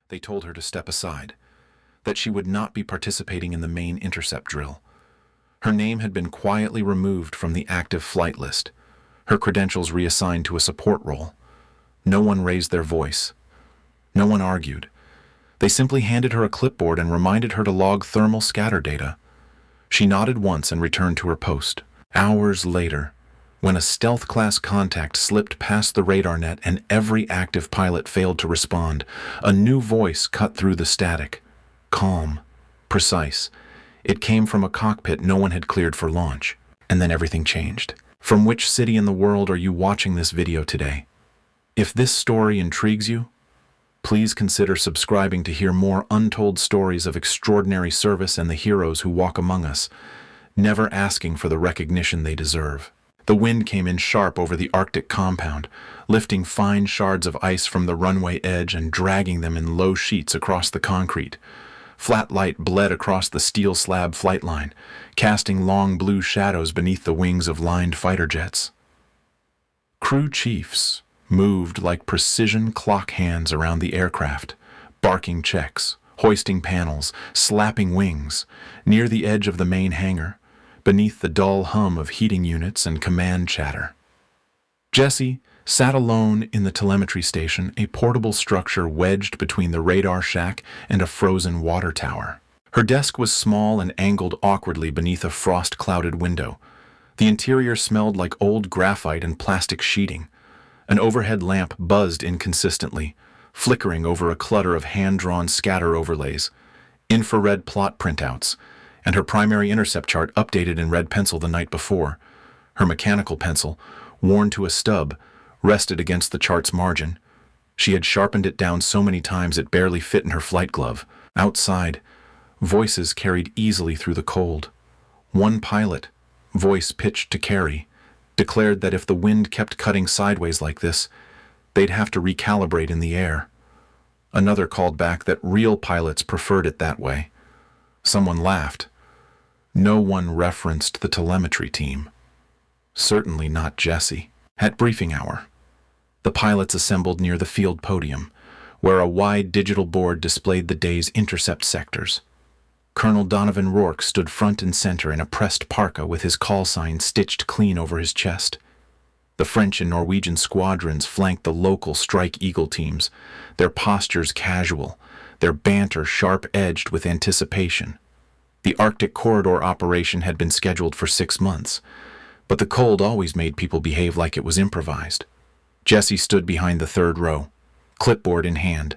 They told her to step aside, that she would not be participating in the main intercept drill. Her name had been quietly removed from the active flight list, her credentials reassigned to a support role. No one raised their voice. No one argued. They simply handed her a clipboard and reminded her to log thermal scatter data. She nodded once and returned to her post. Hours later, when a stealth-class contact slipped past the radar net and every active pilot failed to respond, a new voice cut through the static. Calm, precise. It came from a cockpit no one had cleared for launch. And then everything changed. From which city in the world are you watching this video today? If this story intrigues you, please consider subscribing to hear more untold stories of extraordinary service and the heroes who walk among us, never asking for the recognition they deserve. The wind came in sharp over the Arctic compound, lifting fine shards of ice from the runway edge and dragging them in low sheets across the concrete. Flat light bled across the steel slab flight line, casting long blue shadows beneath the wings of lined fighter jets. Crew chiefs moved like precision clock hands around the aircraft, barking checks, hoisting panels, slapping wings, near the edge of the main hangar, beneath the dull hum of heating units and command chatter. Jessie sat alone in the telemetry station, a portable structure wedged between the radar shack and a frozen water tower. Her desk was small and angled awkwardly beneath a frost-clouded window. The interior smelled like old graphite and plastic sheeting. An overhead lamp buzzed inconsistently, flickering over a clutter of hand-drawn scatter overlays, infrared plot printouts, and her primary intercept chart updated in red pencil the night before. Her mechanical pencil, worn to a stub, rested against the chart's margin. She had sharpened it down so many times it barely fit in her flight glove. Outside, voices carried easily through the cold. One pilot, voice pitched to Carrie, declared that if the wind kept cutting sideways like this, they'd have to recalibrate in the air. Another called back that real pilots preferred it that way. Someone laughed. No one referenced the telemetry team. Certainly not Jessie. At briefing hour, the pilots assembled near the field podium, where a wide digital board displayed the day's intercept sectors. Colonel Donovan Rourke stood front and center in a pressed parka with his call sign stitched clean over his chest. The French and Norwegian squadrons flanked the local Strike Eagle teams, their postures casual, their banter sharp-edged with anticipation. The Arctic corridor operation had been scheduled for 6 months, but the cold always made people behave like it was improvised. Jessie stood behind the third row, clipboard in hand,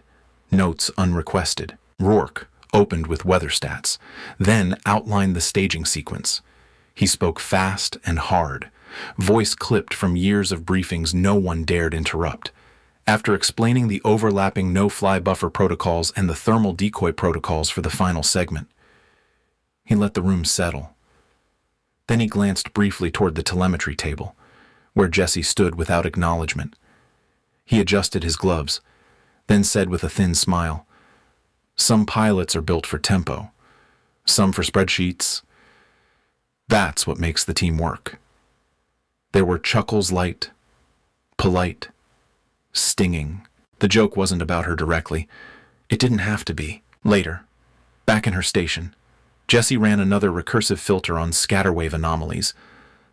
notes unrequested. Rourke opened with weather stats, then outlined the staging sequence. He spoke fast and hard, voice clipped from years of briefings no one dared interrupt. After explaining the overlapping no-fly buffer protocols and the thermal decoy protocols for the final segment, he let the room settle. Then he glanced briefly toward the telemetry table, where Jessie stood without acknowledgement. He adjusted his gloves, then said with a thin smile, "Some pilots are built for tempo, some for spreadsheets. That's what makes the team work." There were chuckles light, polite, stinging. The joke wasn't about her directly. It didn't have to be. Later, back in her station, Jessie ran another recursive filter on scatterwave anomalies.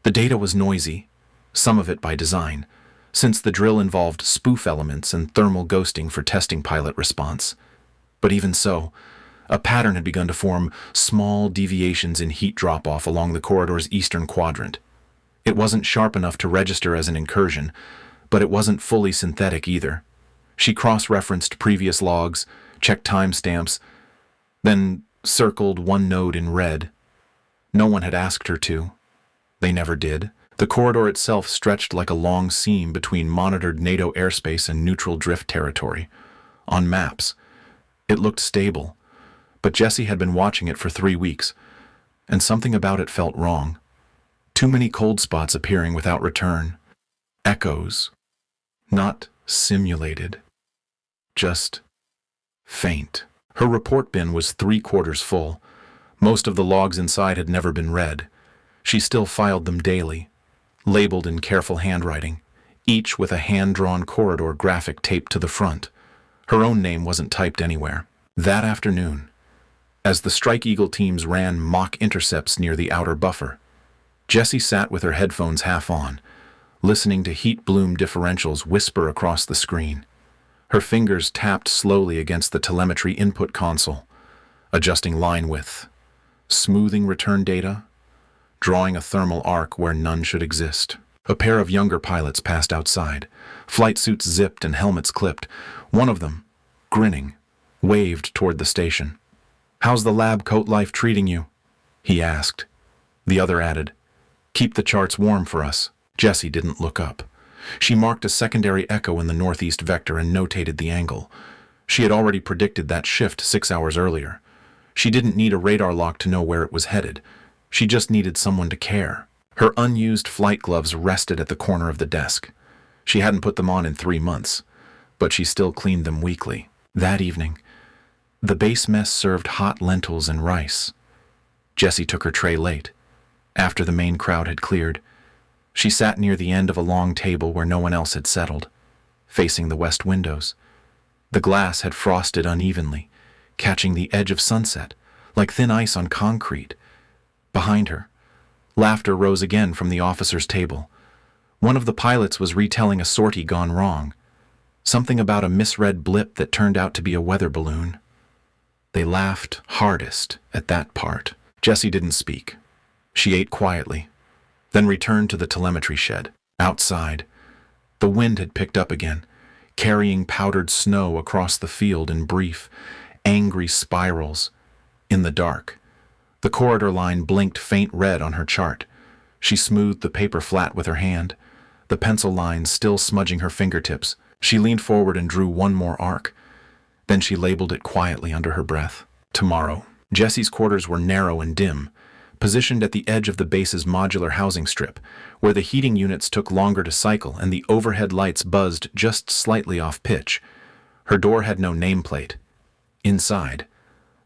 The data was noisy, some of it by design, since the drill involved spoof elements and thermal ghosting for testing pilot response. But even so, a pattern had begun to form, small deviations in heat drop-off along the corridor's eastern quadrant. It wasn't sharp enough to register as an incursion, but it wasn't fully synthetic either. She cross-referenced previous logs, checked timestamps, then circled one node in red. No one had asked her to. They never did. The corridor itself stretched like a long seam between monitored NATO airspace and neutral drift territory. On maps, it looked stable, but Jessie had been watching it for 3 weeks, and something about it felt wrong. Too many cold spots appearing without return. Echoes. Not simulated. Just faint. Her report bin was 3/4 full. Most of the logs inside had never been read. She still filed them daily, labeled in careful handwriting, each with a hand-drawn corridor graphic taped to the front. Her own name wasn't typed anywhere. That afternoon, as the Strike Eagle teams ran mock intercepts near the outer buffer, Jessie sat with her headphones half on, listening to heat bloom differentials whisper across the screen. Her fingers tapped slowly against the telemetry input console, adjusting line width, smoothing return data, drawing a thermal arc where none should exist. A pair of younger pilots passed outside, flight suits zipped and helmets clipped. One of them, grinning, waved toward the station. "How's the lab coat life treating you?" he asked. The other added, "Keep the charts warm for us." Jessie didn't look up. She marked a secondary echo in the northeast vector and notated the angle. She had already predicted that shift 6 hours earlier. She didn't need a radar lock to know where it was headed. She just needed someone to care. Her unused flight gloves rested at the corner of the desk. She hadn't put them on in 3 months, but she still cleaned them weekly. That evening, the base mess served hot lentils and rice. Jessie took her tray late, after the main crowd had cleared. She sat near the end of a long table where no one else had settled, facing the west windows. The glass had frosted unevenly, catching the edge of sunset, like thin ice on concrete. Behind her, laughter rose again from the officer's table. One of the pilots was retelling a sortie gone wrong, something about a misread blip that turned out to be a weather balloon. They laughed hardest at that part. Jessie didn't speak. She ate quietly, then returned to the telemetry shed. Outside, the wind had picked up again, carrying powdered snow across the field in brief, angry spirals. In the dark, the corridor line blinked faint red on her chart. She smoothed the paper flat with her hand, the pencil lines still smudging her fingertips. She leaned forward and drew one more arc. Then she labeled it quietly under her breath. Tomorrow. Jessie's quarters were narrow and dim, positioned at the edge of the base's modular housing strip, where the heating units took longer to cycle and the overhead lights buzzed just slightly off pitch. Her door had no nameplate. Inside,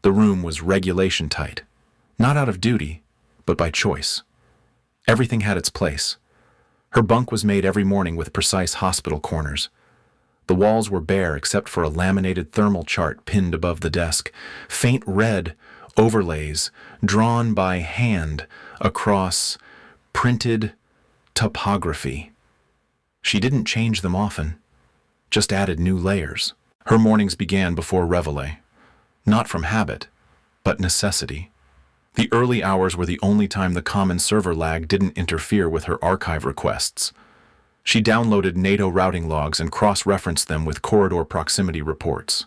the room was regulation tight, not out of duty, but by choice. Everything had its place. Her bunk was made every morning with precise hospital corners. The walls were bare except for a laminated thermal chart pinned above the desk, faint red overlays drawn by hand across printed topography. She didn't change them often, just added new layers. Her mornings began before reveille, not from habit, but necessity. The early hours were the only time the common server lag didn't interfere with her archive requests. She downloaded NATO routing logs and cross-referenced them with corridor proximity reports,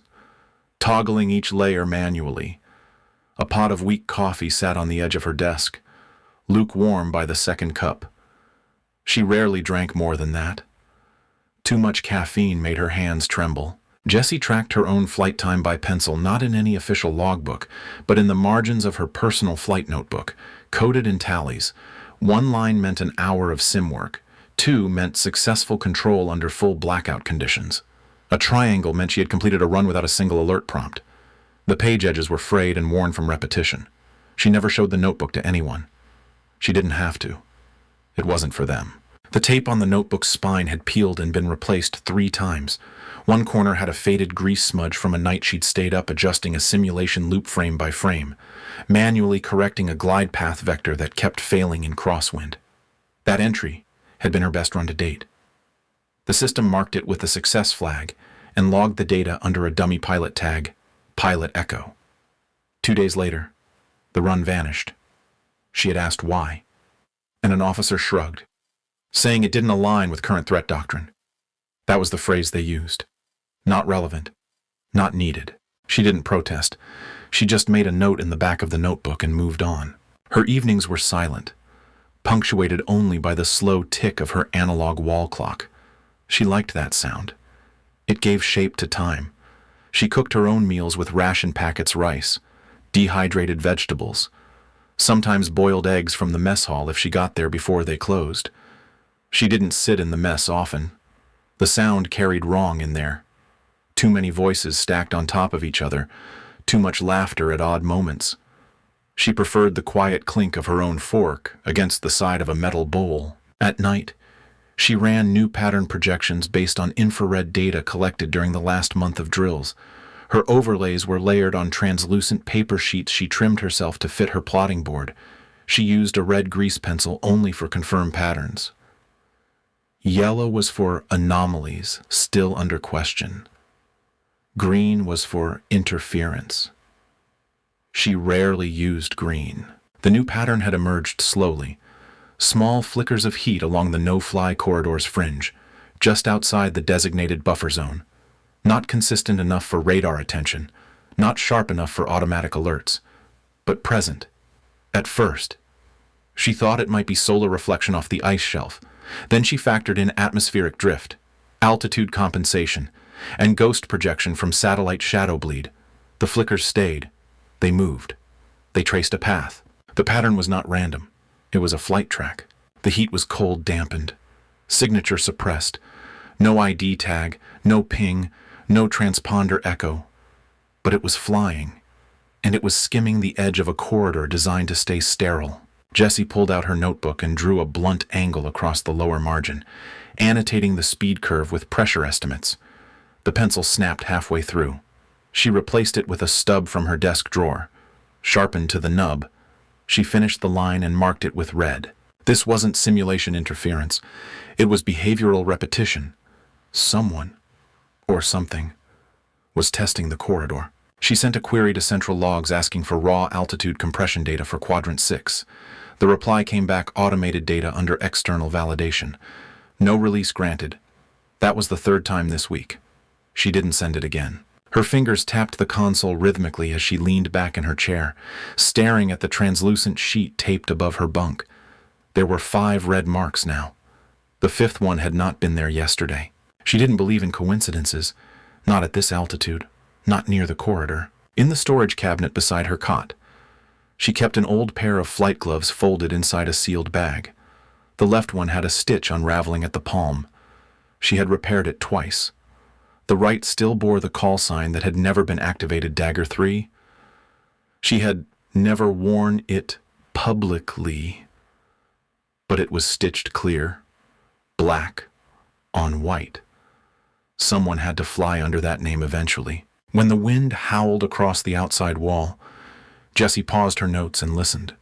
toggling each layer manually. A pot of weak coffee sat on the edge of her desk, lukewarm by the second cup. She rarely drank more than that. Too much caffeine made her hands tremble. Jessie tracked her own flight time by pencil, not in any official logbook, but in the margins of her personal flight notebook, coded in tallies. 1 line meant an hour of sim work. 2 meant successful control under full blackout conditions. A triangle meant she had completed a run without a single alert prompt. The page edges were frayed and worn from repetition. She never showed the notebook to anyone. She didn't have to. It wasn't for them. The tape on the notebook's spine had peeled and been replaced 3 times. One corner had a faded grease smudge from a night she'd stayed up adjusting a simulation loop frame by frame, manually correcting a glide path vector that kept failing in crosswind. That entry had been her best run to date. The system marked it with a success flag and logged the data under a dummy pilot tag, Pilot Echo. 2 days later, the run vanished. She had asked why, and an officer shrugged, saying it didn't align with current threat doctrine. That was the phrase they used. Not relevant. Not needed. She didn't protest. She just made a note in the back of the notebook and moved on. Her evenings were silent, punctuated only by the slow tick of her analog wall clock. She liked that sound. It gave shape to time. She cooked her own meals with ration packets rice, dehydrated vegetables, sometimes boiled eggs from the mess hall if she got there before they closed. She didn't sit in the mess often. The sound carried wrong in there. Too many voices stacked on top of each other, too much laughter at odd moments. She preferred the quiet clink of her own fork against the side of a metal bowl. At night, She ran new pattern projections based on infrared data collected during the last month of drills. Her overlays were layered on translucent paper sheets she trimmed herself to fit her plotting board. She used a red grease pencil only for confirmed patterns. Yellow was for anomalies, still under question. Green was for interference. She rarely used green. The new pattern had emerged slowly. Small flickers of heat along the no-fly corridor's fringe, just outside the designated buffer zone. Not consistent enough for radar attention, not sharp enough for automatic alerts, but present. At first, she thought it might be solar reflection off the ice shelf. Then she factored in atmospheric drift, altitude compensation, and ghost projection from satellite shadow bleed. The flickers stayed. They moved. They traced a path. The pattern was not random. It was a flight track. The heat was cold dampened. Signature suppressed. No ID tag, no ping, no transponder echo. But it was flying, and it was skimming the edge of a corridor designed to stay sterile. Jessie pulled out her notebook and drew a blunt angle across the lower margin, annotating the speed curve with pressure estimates. The pencil snapped halfway through. She replaced it with a stub from her desk drawer. Sharpened to the nub, she finished the line and marked it with red. This wasn't simulation interference. It was behavioral repetition. Someone, or something, was testing the corridor. She sent a query to Central Logs asking for raw altitude compression data for Quadrant 6. The reply came back automated data under external validation. No release granted. That was the third time this week. She didn't send it again. Her fingers tapped the console rhythmically as she leaned back in her chair, staring at the translucent sheet taped above her bunk. There were 5 red marks now. The 5th one had not been there yesterday. She didn't believe in coincidences. Not at this altitude. Not near the corridor. In the storage cabinet beside her cot, she kept an old pair of flight gloves folded inside a sealed bag. The left one had a stitch unraveling at the palm. She had repaired it twice. The right still bore the call sign that had never been activated Dagger 3. She had never worn it publicly, but it was stitched clear, black on white. Someone had to fly under that name eventually. When the wind howled across the outside wall, Jessie paused her notes and listened.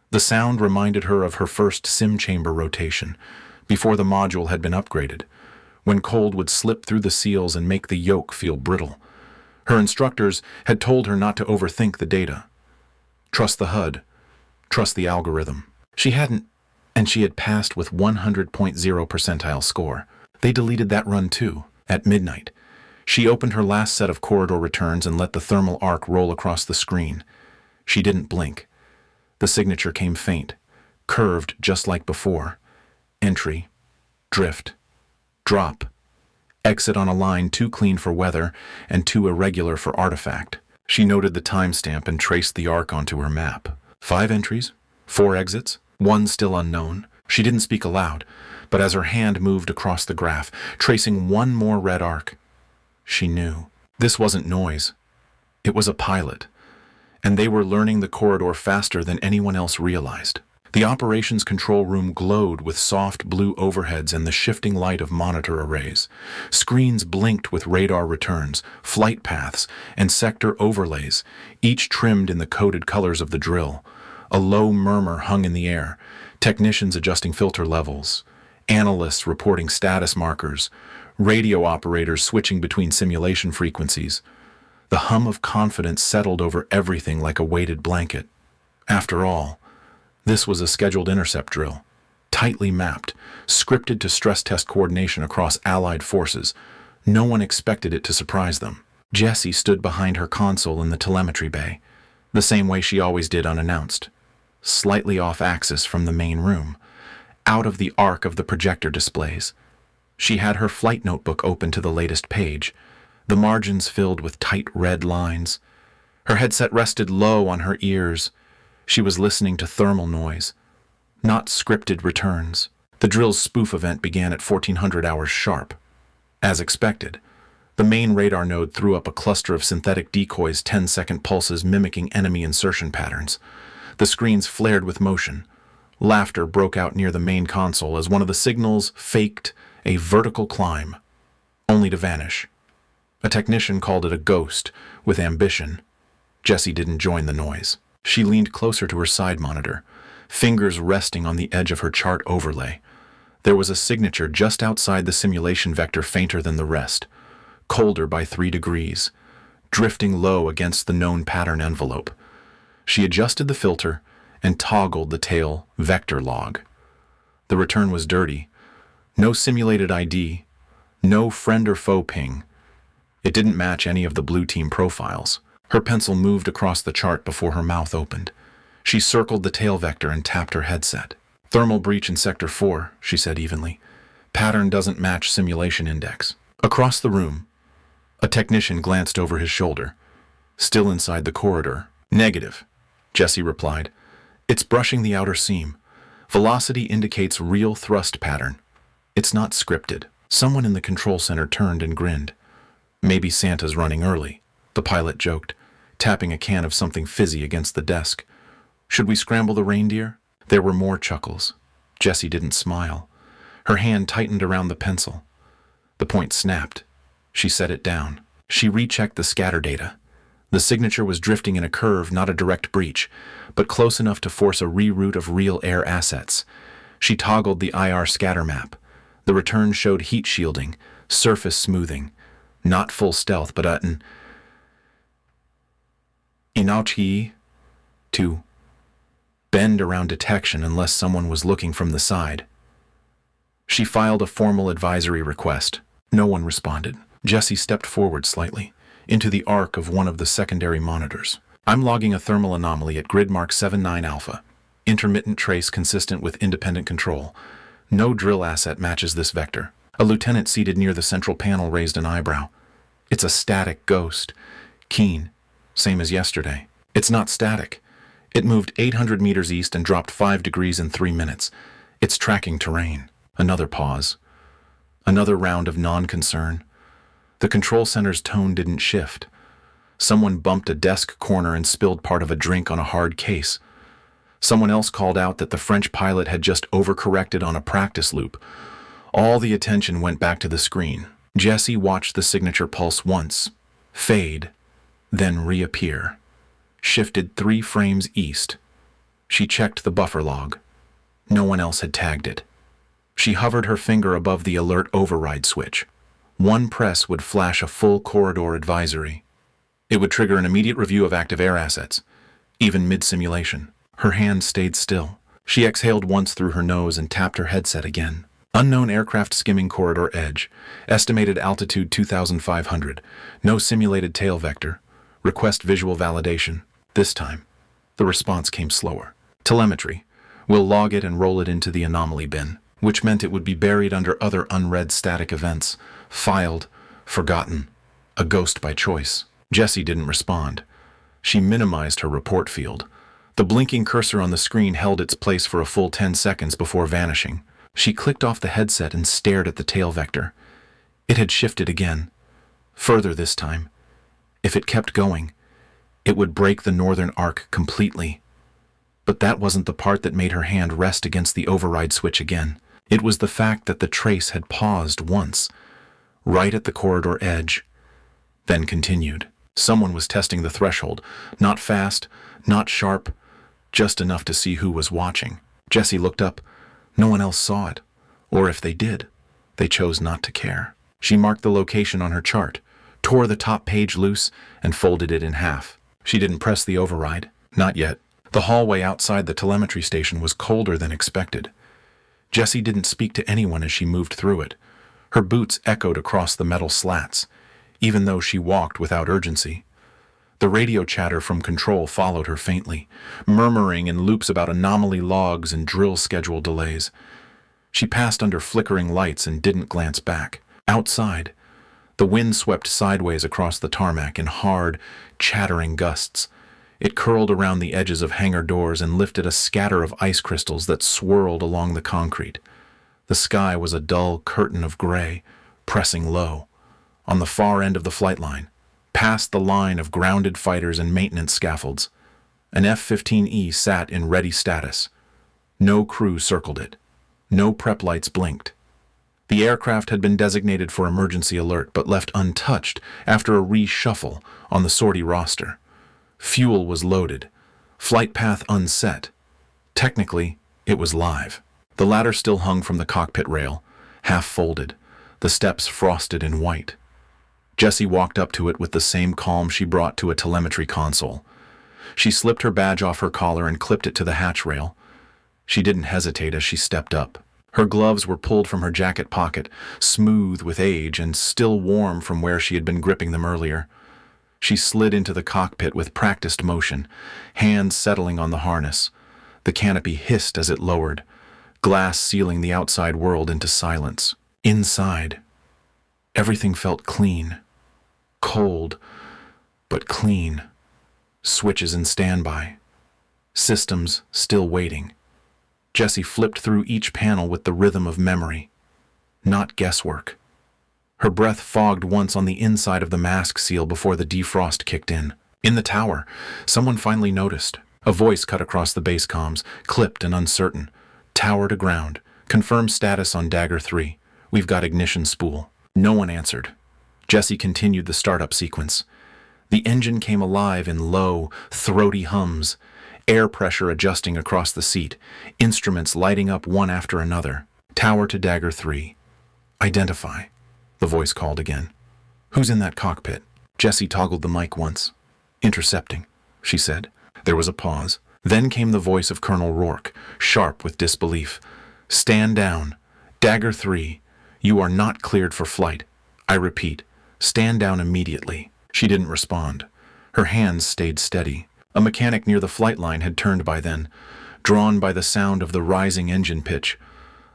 The sound reminded her of her first sim chamber rotation, before the module had been upgraded, when cold would slip through the seals and make the yoke feel brittle. Her instructors had told her not to overthink the data. Trust the HUD. Trust the algorithm. She hadn't, and she had passed with 100.0 percentile score. They deleted that run too, at midnight. She opened her last set of corridor returns and let the thermal arc roll across the screen. She didn't blink. The signature came faint, curved just like before. Entry, drift, drop, exit on a line too clean for weather and too irregular for artifact. She noted the timestamp and traced the arc onto her map. 5 entries, 4 exits, 1 still unknown. She didn't speak aloud, but as her hand moved across the graph, tracing 1 more red arc, she knew. This wasn't noise. It was a pilot, and they were learning the corridor faster than anyone else realized. The operations control room glowed with soft blue overheads and the shifting light of monitor arrays. Screens blinked with radar returns, flight paths, and sector overlays, each trimmed in the coded colors of the drill. A low murmur hung in the air, technicians adjusting filter levels, analysts reporting status markers, radio operators switching between simulation frequencies. The hum of confidence settled over everything like a weighted blanket. After all, this was a scheduled intercept drill, tightly mapped, scripted to stress test coordination across Allied forces. No one expected it to surprise them. Jessie stood behind her console in the telemetry bay, the same way she always did unannounced, slightly off axis from the main room, out of the arc of the projector displays. She had her flight notebook open to the latest page, the margins filled with tight red lines. Her headset rested low on her ears. She was listening to thermal noise, not scripted returns. The drill's spoof event began at 1400 hours sharp. As expected, the main radar node threw up a cluster of synthetic decoys, 10-second pulses mimicking enemy insertion patterns. The screens flared with motion. Laughter broke out near the main console as one of the signals faked a vertical climb, only to vanish. A technician called it a ghost with ambition. Jessie didn't join the noise. She leaned closer to her side monitor, fingers resting on the edge of her chart overlay. There was a signature just outside the simulation vector, fainter than the rest, colder by 3 degrees, drifting low against the known pattern envelope. She adjusted the filter and toggled the tail vector log. The return was dirty. No simulated ID, no friend or foe ping. It didn't match any of the blue team profiles. Her pencil moved across the chart before her mouth opened. She circled the tail vector and tapped her headset. Thermal breach in Sector 4, she said evenly. Pattern doesn't match simulation index. Across the room, a technician glanced over his shoulder. Still inside the corridor. Negative, Jessie replied. It's brushing the outer seam. Velocity indicates real thrust pattern. It's not scripted. Someone in the control center turned and grinned. Maybe Santa's running early, the pilot joked, tapping a can of something fizzy against the desk. Should we scramble the reindeer? There were more chuckles. Jessie didn't smile. Her hand tightened around the pencil. The point snapped. She set it down. She rechecked the scatter data. The signature was drifting in a curve, not a direct breach, but close enough to force a reroute of real air assets. She toggled the IR scatter map. The return showed heat shielding, surface smoothing, not full stealth, but an inauchi to bend around detection unless someone was looking from the side. She filed a formal advisory request. No one responded. Jessie stepped forward slightly, into the arc of one of the secondary monitors. I'm logging a thermal anomaly at grid mark 79 Alpha. Intermittent trace consistent with independent control. No drill asset matches this vector. A lieutenant seated near the central panel raised an eyebrow. It's a static ghost. Keen. Same as yesterday. It's not static. It moved 800 meters east and dropped 5 degrees in 3 minutes. It's tracking terrain. Another pause. Another round of non-concern. The control center's tone didn't shift. Someone bumped a desk corner and spilled part of a drink on a hard case. Someone else called out that the French pilot had just overcorrected on a practice loop. All the attention went back to the screen. Jessie watched the signature pulse once, fade, then reappear. Shifted 3 frames east. She checked the buffer log. No one else had tagged it. She hovered her finger above the alert override switch. One press would flash a full corridor advisory. It would trigger an immediate review of active air assets, even mid-simulation. Her hand stayed still. She exhaled once through her nose and tapped her headset again. Unknown aircraft skimming corridor edge. Estimated altitude 2,500. No simulated tail vector. Request visual validation. This time, the response came slower. Telemetry. We'll log it and roll it into the anomaly bin, which meant it would be buried under other unread static events. Filed, forgotten, a ghost by choice. Jessie didn't respond. She minimized her report field. The blinking cursor on the screen held its place for a full 10 seconds before vanishing. She clicked off the headset and stared at the tail vector. It had shifted again. Further this time. If it kept going, it would break the northern arc completely. But that wasn't the part that made her hand rest against the override switch again. It was the fact that the trace had paused once, right at the corridor edge, then continued. Someone was testing the threshold. Not fast, not sharp, just enough to see who was watching. Jessie looked up. No one else saw it. Or if they did, they chose not to care. She marked the location on her chart, tore the top page loose, and folded it in half. She didn't press the override. Not yet. The hallway outside the telemetry station was colder than expected. Jessie didn't speak to anyone as she moved through it. Her boots echoed across the metal slats, even though she walked without urgency. The radio chatter from control followed her faintly, murmuring in loops about anomaly logs and drill schedule delays. She passed under flickering lights and didn't glance back. Outside, the wind swept sideways across the tarmac in hard, chattering gusts. It curled around the edges of hangar doors and lifted a scatter of ice crystals that swirled along the concrete. The sky was a dull curtain of gray, pressing low. On the far end of the flight line, past the line of grounded fighters and maintenance scaffolds, an F-15E sat in ready status. No crew circled it. No prep lights blinked. The aircraft had been designated for emergency alert but left untouched after a reshuffle on the sortie roster. Fuel was loaded. Flight path unset. Technically, it was live. The ladder still hung from the cockpit rail, half folded, the steps frosted in white. Jessie walked up to it with the same calm she brought to a telemetry console. She slipped her badge off her collar and clipped it to the hatch rail. She didn't hesitate as she stepped up. Her gloves were pulled from her jacket pocket, smooth with age and still warm from where she had been gripping them earlier. She slid into the cockpit with practiced motion, hands settling on the harness. The canopy hissed as it lowered, glass sealing the outside world into silence. Inside, everything felt clean. Cold, but clean. Switches in standby. Systems still waiting. Jessie flipped through each panel with the rhythm of memory, not guesswork. Her breath fogged once on the inside of the mask seal before the defrost kicked in. In the tower, someone finally noticed. A voice cut across the base comms, clipped and uncertain. Tower to ground. Confirm status on Dagger 3. We've got ignition spool. No one answered. Jessie continued the startup sequence. The engine came alive in low, throaty hums, air pressure adjusting across the seat, instruments lighting up one after another. Tower to Dagger 3. Identify, the voice called again. Who's in that cockpit? Jessie toggled the mic once. Intercepting, she said. There was a pause. Then came the voice of Colonel Rourke, sharp with disbelief. Stand down. Dagger 3. You are not cleared for flight. I repeat, stand down immediately. She didn't respond. Her hands stayed steady. A mechanic near the flight line had turned by then, drawn by the sound of the rising engine pitch.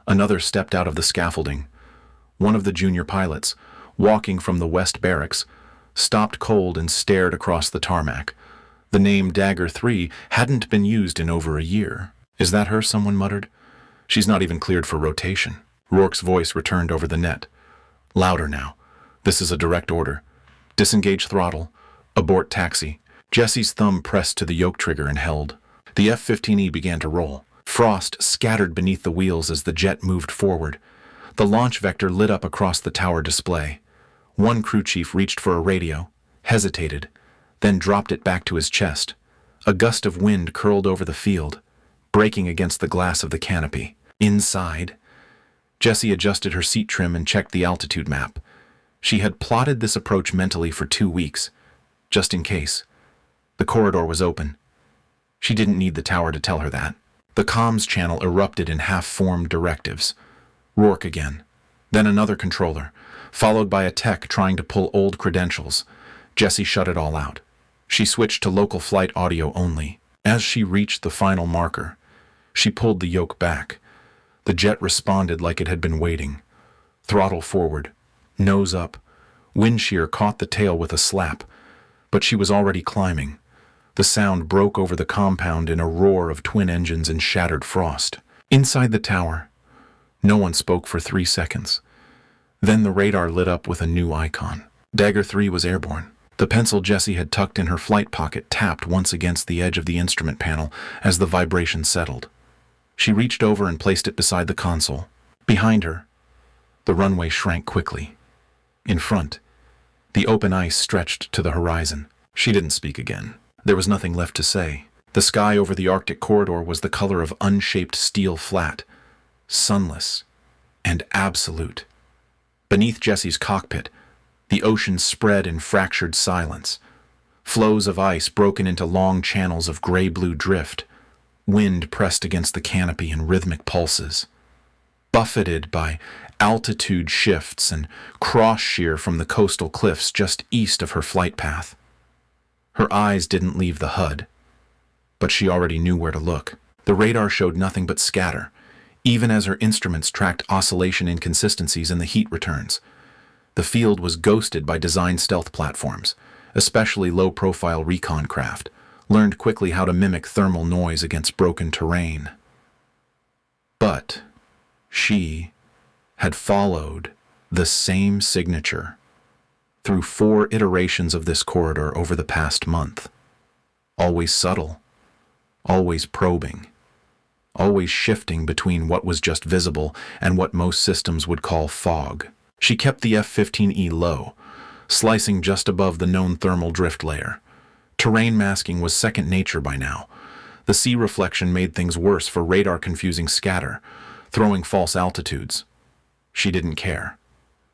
Another stepped out of the scaffolding. One of the junior pilots, walking from the West Barracks, stopped cold and stared across the tarmac. The name Dagger 3 hadn't been used in over a year. Is that her? Someone muttered. She's not even cleared for rotation. Rourke's voice returned over the net. Louder now. This is a direct order. Disengage throttle. Abort taxi. Jessie's thumb pressed to the yoke trigger and held. The F-15E began to roll. Frost scattered beneath the wheels as the jet moved forward. The launch vector lit up across the tower display. One crew chief reached for a radio, hesitated, then dropped it back to his chest. A gust of wind curled over the field, breaking against the glass of the canopy. Inside, Jessie adjusted her seat trim and checked the altitude map. She had plotted this approach mentally for 2 weeks, just in case. The corridor was open. She didn't need the tower to tell her that. The comms channel erupted in half-formed directives. Rourke again. Then another controller, followed by a tech trying to pull old credentials. Jessie shut it all out. She switched to local flight audio only. As she reached the final marker, she pulled the yoke back. The jet responded like it had been waiting. Throttle forward, nose up. Wind shear caught the tail with a slap, but she was already climbing. The sound broke over the compound in a roar of twin engines and shattered frost. Inside the tower, no one spoke for 3 seconds. Then the radar lit up with a new icon. Dagger 3 was airborne. The pencil Jessie had tucked in her flight pocket tapped once against the edge of the instrument panel as the vibration settled. She reached over and placed it beside the console. Behind her, the runway shrank quickly. In front, the open ice stretched to the horizon. She didn't speak again. There was nothing left to say. The sky over the Arctic corridor was the color of unshaped steel flat, sunless and absolute. Beneath Jessie's cockpit, the ocean spread in fractured silence. Flows of ice broken into long channels of gray-blue drift. Wind pressed against the canopy in rhythmic pulses. Buffeted by altitude shifts and cross-shear from the coastal cliffs just east of her flight path. Her eyes didn't leave the HUD, but she already knew where to look. The radar showed nothing but scatter, even as her instruments tracked oscillation inconsistencies in the heat returns. The field was ghosted by design stealth platforms, especially low-profile recon craft, learned quickly how to mimic thermal noise against broken terrain. But she had followed the same signature through 4 iterations of this corridor over the past month. Always subtle, always probing, always shifting between what was just visible and what most systems would call fog. She kept the F-15E low, slicing just above the known thermal drift layer. Terrain masking was second nature by now. The sea reflection made things worse for radar-confusing scatter, throwing false altitudes. She didn't care.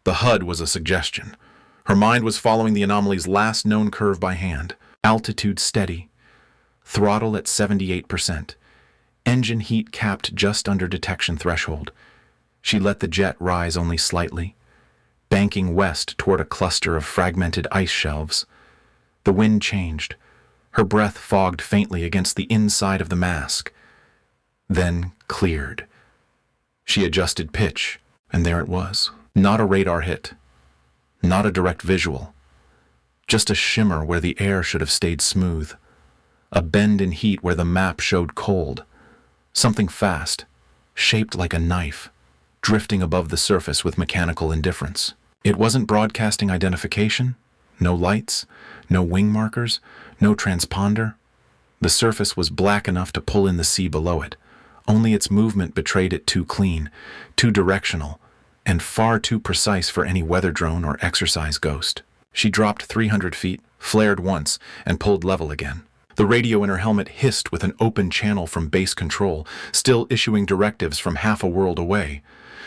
The HUD was a suggestion. Her mind was following the anomaly's last known curve by hand. Altitude steady. Throttle at 78%. Engine heat capped just under detection threshold. She let the jet rise only slightly, banking west toward a cluster of fragmented ice shelves. The wind changed. Her breath fogged faintly against the inside of the mask, then cleared. She adjusted pitch, and there it was. Not a radar hit. Not a direct visual. Just a shimmer where the air should have stayed smooth. A bend in heat where the map showed cold. Something fast, shaped like a knife, drifting above the surface with mechanical indifference. It wasn't broadcasting identification. No lights, no wing markers, no transponder. The surface was black enough to pull in the sea below it. Only its movement betrayed it too clean, too directional, and far too precise for any weather drone or exercise ghost. She dropped 300 feet, flared once, and pulled level again. The radio in her helmet hissed with an open channel from base control, still issuing directives from half a world away.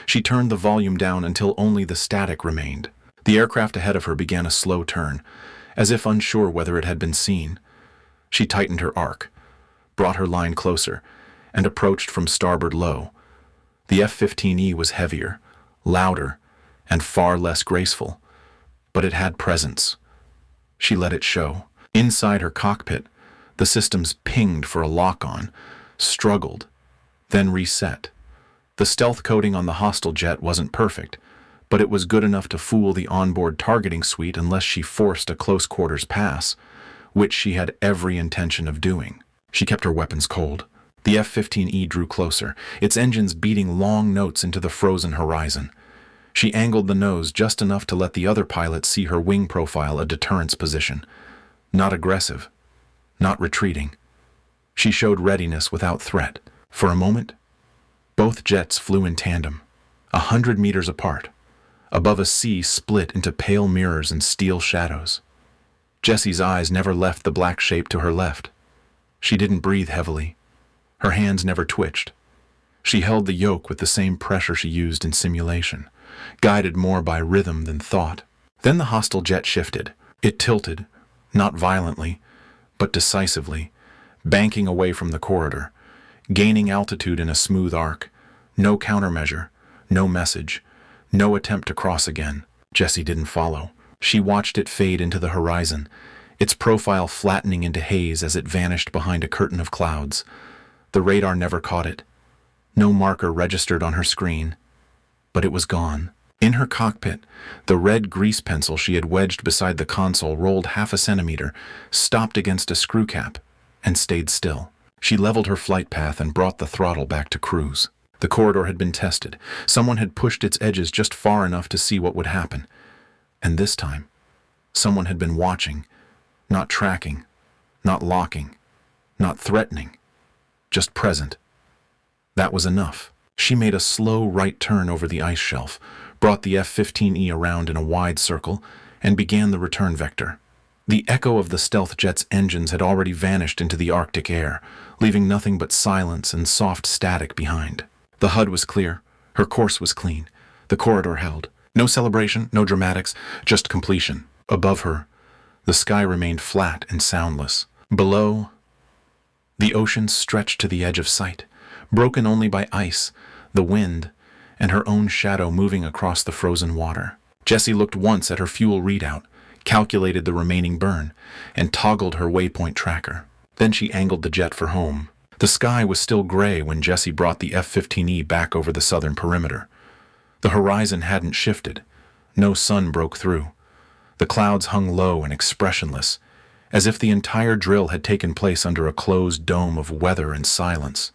She turned the volume down until only the static remained. The aircraft ahead of her began a slow turn, as if unsure whether it had been seen. She tightened her arc, brought her line closer, and approached from starboard low. The F-15E was heavier, louder, and far less graceful, but it had presence. She let it show. Inside her cockpit, the systems pinged for a lock-on, struggled, then reset. The stealth coating on the hostile jet wasn't perfect, but it was good enough to fool the onboard targeting suite unless she forced a close-quarters pass, which she had every intention of doing. She kept her weapons cold. The F-15E drew closer, its engines beating long notes into the frozen horizon. She angled the nose just enough to let the other pilots see her wing profile a deterrence position. Not aggressive, not retreating. She showed readiness without threat. For a moment, both jets flew in tandem, 100 meters apart, above a sea split into pale mirrors and steel shadows. Jessie's eyes never left the black shape to her left. She didn't breathe heavily. Her hands never twitched. She held the yoke with the same pressure she used in simulation, guided more by rhythm than thought. Then the hostile jet shifted. It tilted, not violently, but decisively, banking away from the corridor, gaining altitude in a smooth arc. No countermeasure, no message, no attempt to cross again. Jessie didn't follow. She watched it fade into the horizon, its profile flattening into haze as it vanished behind a curtain of clouds. The radar never caught it. No marker registered on her screen, but it was gone. In her cockpit, the red grease pencil she had wedged beside the console rolled half a centimeter, stopped against a screw cap, and stayed still. She leveled her flight path and brought the throttle back to cruise. The corridor had been tested. Someone had pushed its edges just far enough to see what would happen. And this time, someone had been watching, not tracking, not locking, not threatening, just present. That was enough. She made a slow right turn over the ice shelf, brought the F-15E around in a wide circle, and began the return vector. The echo of the stealth jet's engines had already vanished into the Arctic air, leaving nothing but silence and soft static behind. The HUD was clear. Her course was clean. The corridor held. No celebration, no dramatics, just completion. Above her, the sky remained flat and soundless. Below, the ocean stretched to the edge of sight, broken only by ice, the wind, and her own shadow moving across the frozen water. Jessie looked once at her fuel readout, calculated the remaining burn, and toggled her waypoint tracker. Then she angled the jet for home. The sky was still gray when Jessie brought the F-15E back over the southern perimeter. The horizon hadn't shifted. No sun broke through. The clouds hung low and expressionless, as if the entire drill had taken place under a closed dome of weather and silence.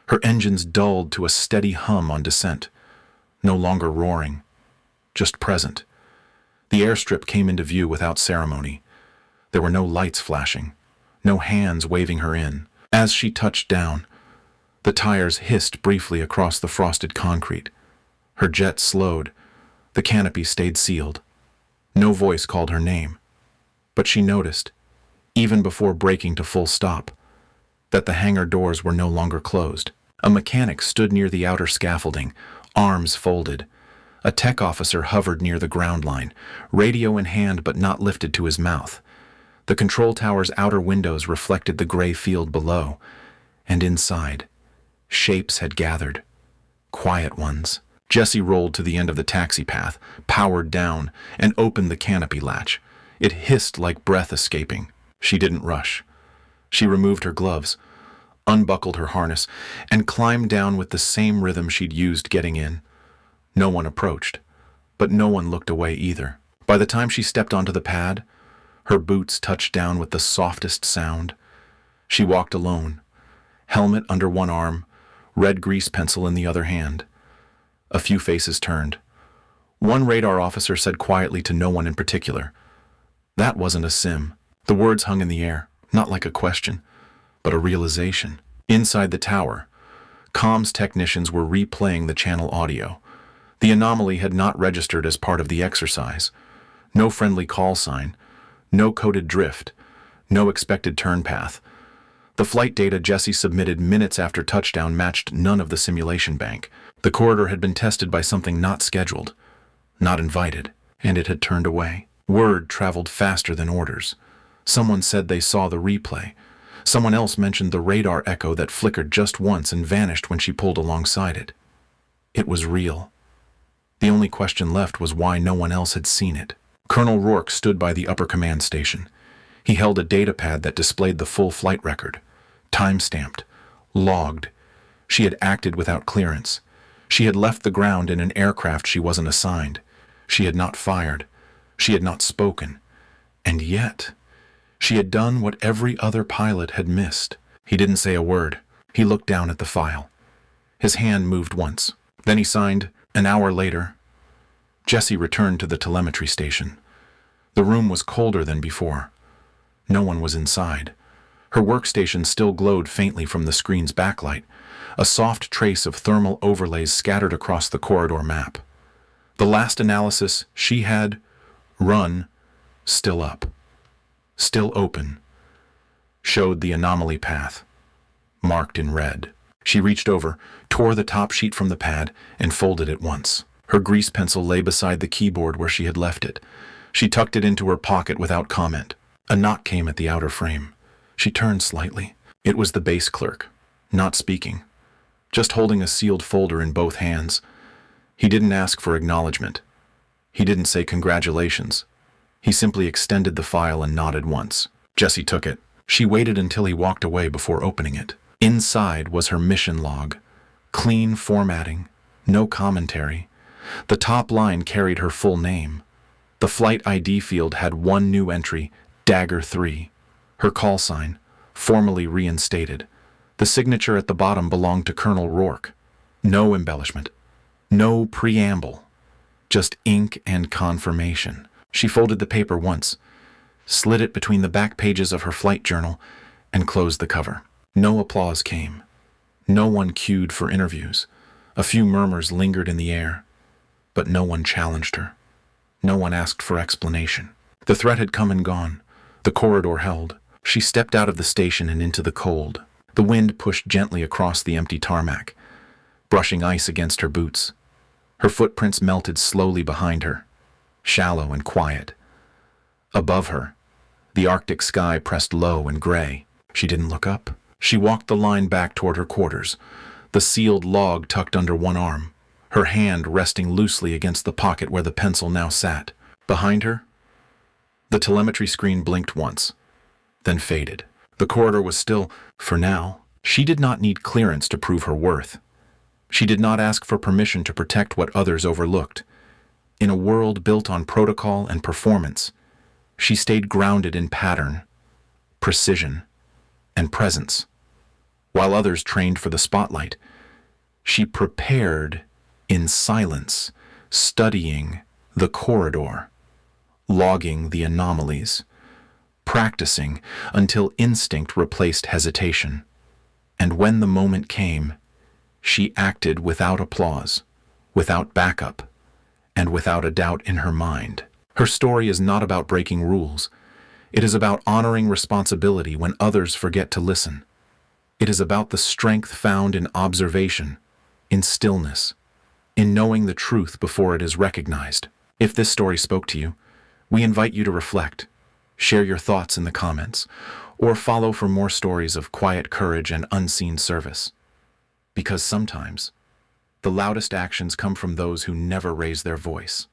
Her engines dulled to a steady hum on descent, no longer roaring, just present. The airstrip came into view without ceremony. There were no lights flashing, no hands waving her in. As she touched down, The tires hissed briefly across the frosted concrete. Her jet slowed. The canopy stayed sealed. No voice called her name. But she noticed, even before braking to full stop, that the hangar doors were no longer closed. A mechanic stood near the outer scaffolding, arms folded. A tech officer hovered near the ground line, radio in hand but not lifted to his mouth. The control tower's outer windows reflected the gray field below, and inside, shapes had gathered. Quiet ones. Jessie rolled to the end of the taxi path, powered down, and opened the canopy latch. It hissed like breath escaping. She didn't rush. She removed her gloves, unbuckled her harness, and climbed down with the same rhythm she'd used getting in. No one approached, but no one looked away either. By the time she stepped onto the pad, her boots touched down with the softest sound. She walked alone, helmet under one arm, red grease pencil in the other hand. A few faces turned. One radar officer said quietly to no one in particular, "That wasn't a sim." The words hung in the air, not like a question, but a realization. Inside the tower, comms technicians were replaying the channel audio. The anomaly had not registered as part of the exercise. No friendly call sign, no coded drift, no expected turn path. The flight data Jessie submitted minutes after touchdown matched none of the simulation bank. The corridor had been tested by something not scheduled, not invited, and it had turned away. Word traveled faster than orders. Someone said they saw the replay. Someone else mentioned the radar echo that flickered just once and vanished when she pulled alongside it. It was real. The only question left was why no one else had seen it. Colonel Rourke stood by the upper command station. He held a data pad that displayed the full flight record. Time-stamped. Logged. She had acted without clearance. She had left the ground in an aircraft she wasn't assigned. She had not fired. She had not spoken. And yet, she had done what every other pilot had missed. He didn't say a word. He looked down at the file. His hand moved once. Then he signed, an hour later. Jessie returned to the telemetry station. The room was colder than before. No one was inside. Her workstation still glowed faintly from the screen's backlight, a soft trace of thermal overlays scattered across the corridor map. The last analysis she had run, still up, still open, showed the anomaly path, marked in red. She reached over, tore the top sheet from the pad, and folded it once. Her grease pencil lay beside the keyboard where she had left it. She tucked it into her pocket without comment. A knock came at the outer frame. She turned slightly. It was the base clerk, not speaking, just holding a sealed folder in both hands. He didn't ask for acknowledgement. He didn't say congratulations. He simply extended the file and nodded once. Jessie took it. She waited until he walked away before opening it. Inside was her mission log. Clean formatting, no commentary. The top line carried her full name. The flight ID field had one new entry, Dagger 3. Her call sign, formally reinstated. The signature at the bottom belonged to Colonel Rourke. No embellishment. No preamble. Just ink and confirmation. She folded the paper once, slid it between the back pages of her flight journal, and closed the cover. No applause came. No one queued for interviews. A few murmurs lingered in the air, but no one challenged her. No one asked for explanation. The threat had come and gone. The corridor held. She stepped out of the station and into the cold. The wind pushed gently across the empty tarmac, brushing ice against her boots. Her footprints melted slowly behind her, shallow and quiet. Above her, the Arctic sky pressed low and gray. She didn't look up. She walked the line back toward her quarters, the sealed log tucked under one arm, her hand resting loosely against the pocket where the pencil now sat. Behind her, the telemetry screen blinked once, then faded. The corridor was still, for now. She did not need clearance to prove her worth. She did not ask for permission to protect what others overlooked. In a world built on protocol and performance, she stayed grounded in pattern, precision, and presence. While others trained for the spotlight, she prepared in silence, studying the corridor, logging the anomalies, practicing until instinct replaced hesitation. And when the moment came, she acted without applause, without backup, and without a doubt in her mind. Her story is not about breaking rules. It is about honoring responsibility when others forget to listen. It is about the strength found in observation, in stillness, in knowing the truth before it is recognized. If this story spoke to you, we invite you to reflect, share your thoughts in the comments, or follow for more stories of quiet courage and unseen service. Because sometimes, the loudest actions come from those who never raise their voice.